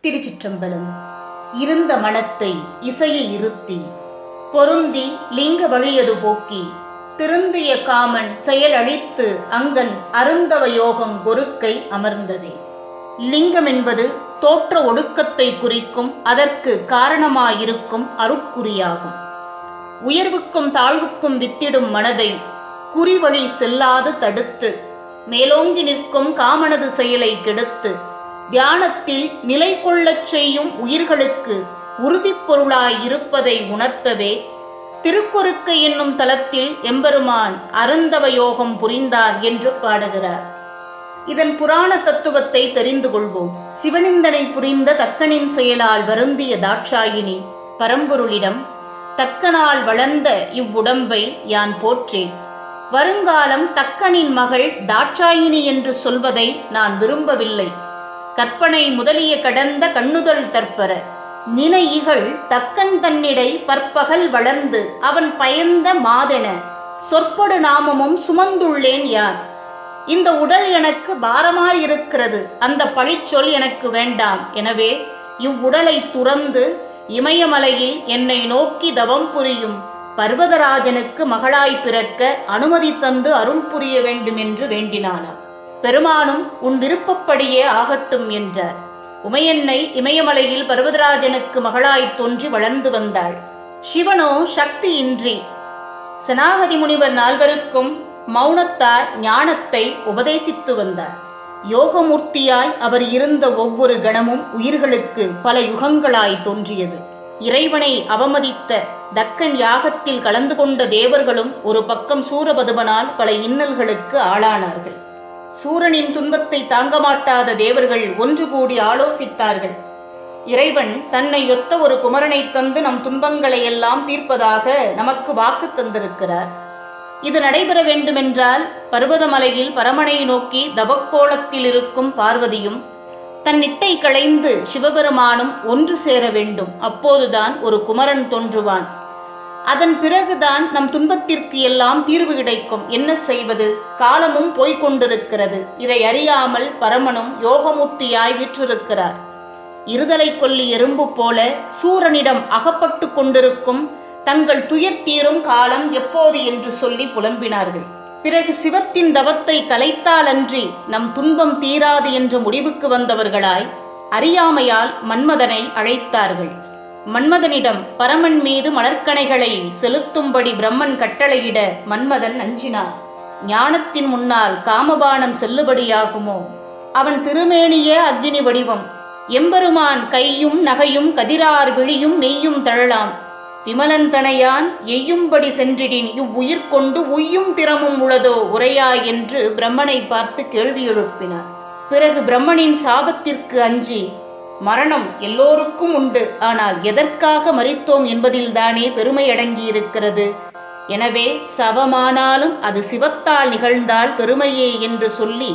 திருச்சிற்றம்பலம். இருந்த மனத்தை இசையை இருத்தி பொருந்தி லிங்க வழியது போக்கி திருந்திய காமன் செயலழித்து அங்கன் அருந்தவ யோகம் கொருக்கை அமர்ந்ததே. லிங்கம் என்பது தோற்ற ஒடுக்கத்தை குறிக்கும், அதற்கு காரணமாயிருக்கும் அருட்குறியாகும். உயர்வுக்கும் தாழ்வுக்கும் வித்திடும் மனதை குறிவழி செல்லாது தடுத்து மேலோங்கி நிற்கும் காமனது செயலை கெடுத்து தியானத்தில் நிலை கொள்ளச் செய்யும் உயிர்களுக்கு உறுதிப்பொருளாய் இருப்பதை உணர்த்தவே திருக்கொருக்கை என்னும் தலத்தில் எம்பெருமான் அருந்தவ யோகம் புரிந்தார் என்று பாடுகிறார். இதன் புராண தத்துவத்தை தெரிந்து கொள்வோம். சிவனிந்தனை புரிந்த தக்கனின் செயலால் வருந்திய தாட்சாயினி பரம்பொருளிடம், தக்கனால் வளர்ந்த இவ்வுடம்பை யான் போற்றேன். வருங்காலம் தக்கனின் மகள் தாட்சாயினி என்று சொல்வதை நான் விரும்பவில்லை. கற்பனை முதலிய கடந்த கண்ணுதல் தற்பர நினையிகள் தக்கன் தன்னிடை பற்பகல் வளர்ந்து அவன் பயந்த மாதென சொற்படு நாமமும் சுமந்துள்ளேன் யான். இந்த உடல் எனக்கு பாரமாயிருக்கிறது, அந்த பழிச்சொல் எனக்கு வேண்டாம். எனவே இவ்வுடலை துறந்து இமயமலையில் என்னை நோக்கி தவம் புரியும் பர்வதராஜனுக்கு மகளாய் பிறக்க அனுமதி தந்து அருள் புரிய வேண்டும் என்று வேண்டினானாம். பெருமானும் உன் விருப்பப்படியே ஆகட்டும் என்றார். உமையன்னை இமயமலையில் பர்வதராஜனுக்கு மகளாய் தோன்றி வளர்ந்து வந்தாள். சிவனோ சக்தியின்றி சனாகதி முனிவர் நால்வருக்கும் மௌனத்தார் ஞானத்தை உபதேசித்து வந்தார். யோகமூர்த்தியாய் அவர் இருந்த ஒவ்வொரு கணமும் உயிர்களுக்கு பல யுகங்களாய் தோன்றியது. இறைவனை அவமதித்த தக்கன் யாகத்தில் கலந்து கொண்ட தேவர்களும் ஒரு பக்கம் சூரபதுமனால் பல இன்னல்களுக்கு ஆளானார்கள். சூரனின் துன்பத்தை தாங்க மாட்டாத தேவர்கள் ஒன்று கூடி ஆலோசித்தார்கள். இறைவன் தன்னை ஒத்த ஒரு குமரனை தந்து நம் துன்பங்களை எல்லாம் தீர்ப்பதாக நமக்கு வாக்கு தந்திருக்கிறார். இது நடைபெற வேண்டுமென்றால் பர்வதமலையில் பரமனை நோக்கி தவக்கோலத்தில் இருக்கும் பார்வதியும் தன் நிட்டை களைந்து சிவபெருமானும் ஒன்று சேர வேண்டும். அப்போதுதான் ஒரு குமரன் தோன்றுவான். அதன் பிறகுதான் நம் துன்பத்திற்கு எல்லாம் தீர்வு கிடைக்கும். என்ன செய்வது? காலமும் போய்கொண்டிருக்கிறது. இதை அறியாமல் பரமனும் யோகமூர்த்தியாய் விற்றிருக்கிறார். இருதலை கொல்லி எறும்பு போல சூரனிடம் அகப்பட்டு கொண்டிருக்கும் தங்கள் துயர் தீரும் காலம் எப்போது என்று சொல்லி புலம்பினார்கள். பிறகு சிவத்தின் தவத்தை கலைத்தாலன்றி நம் துன்பம் தீராது என்ற முடிவுக்கு வந்தவர்களாய் அறியாமையால் மன்மதனை அழைத்தார்கள். மன்மதனிடம் பரமன் மீது மலர்க்கணைகளை செலுத்தும்படி பிரம்மன் கட்டளையிட மன்மதன் அஞ்சினான். ஞானத்தின் முன்னால் காமபானம் செல்லுபடியாகுமோ? அவன் திருமேனியே அக்னி வடிவம். எம்பெருமான் கையும் நகையும் கதிரார் விழியும் நெய்யும் தழலாம். விமலன் தனையான் எய்யும்படி சென்றிடின் இவ்வுயிர் கொண்டு உய்யும் திறமும் உளதோ உரையாய் என்று பிரம்மனை பார்த்து கேள்வி எழுப்பினார். பிறகு பிரம்மனின் சாபத்திற்கு அஞ்சி, மரணம் எல்லோருக்கும் உண்டு, ஆனால் எதற்காக மரித்தோம் என்பதில்தானே பெருமை அடங்கியிருக்கிறது. எனவே சவமானாலும் அது சிவத்தால் நிகழ்ந்தால் பெருமையே என்று சொல்லி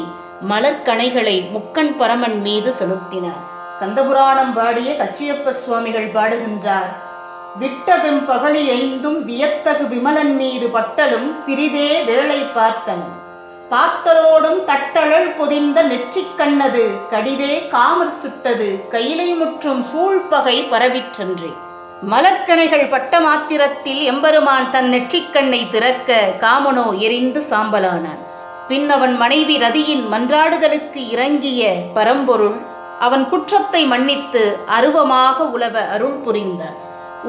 மலர்கணைகளை முக்கண் பரமன் மீது செலுத்தினார். கந்தபுராணம் பாடிய கச்சியப்ப சுவாமிகள் பாடுகின்றார். விட்டவெம் பகலி ஐந்தும் வியத்தகு விமலன் மீது பட்டலும் சிறிதே வேளை பார்த்தனன். பார்த்தலோடும் தட்டழல் பொதிந்த நெற்றிக் கண்ணது கடிதே காமர் சுட்டது கையிலை முற்றும் சூழ்பகை பரவிற்றன்றே. மலர்கணைகள் பட்ட மாத்திரத்தில் எம்பெருமான் தன் நெற்றிக்கண்ணை திறக்க காமனோ எரிந்து சாம்பலானான். பின் அவன் மனைவி ரதியின் மன்றாடுதலுக்கு இறங்கிய பரம்பொருள் அவன் குற்றத்தை மன்னித்து அருவமாக உலவ அருள் புரிந்தார்.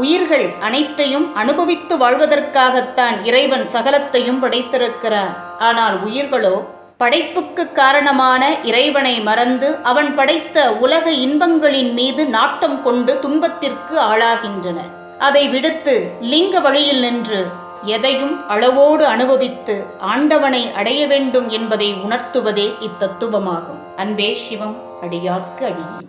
உயிர்கள் அனைத்தையும் அனுபவித்து வாழ்வதற்காகத்தான் இறைவன் சகலத்தையும் படைத்திருக்கிறான். ஆனால் உயிர்களோ படைப்புக்கு காரணமான இறைவனை மறந்து அவன் படைத்த உலக இன்பங்களின் மீது நாட்டம் கொண்டு துன்பத்திற்கு ஆளாகின்றன. அதை விடுத்து லிங்க வழியில் நின்று எதையும் அளவோடு அனுபவித்து ஆண்டவனை அடைய வேண்டும் என்பதை உணர்த்துவதே இத்தத்துவமாகும். அன்பே சிவம், அடியார்க்கு அடியே.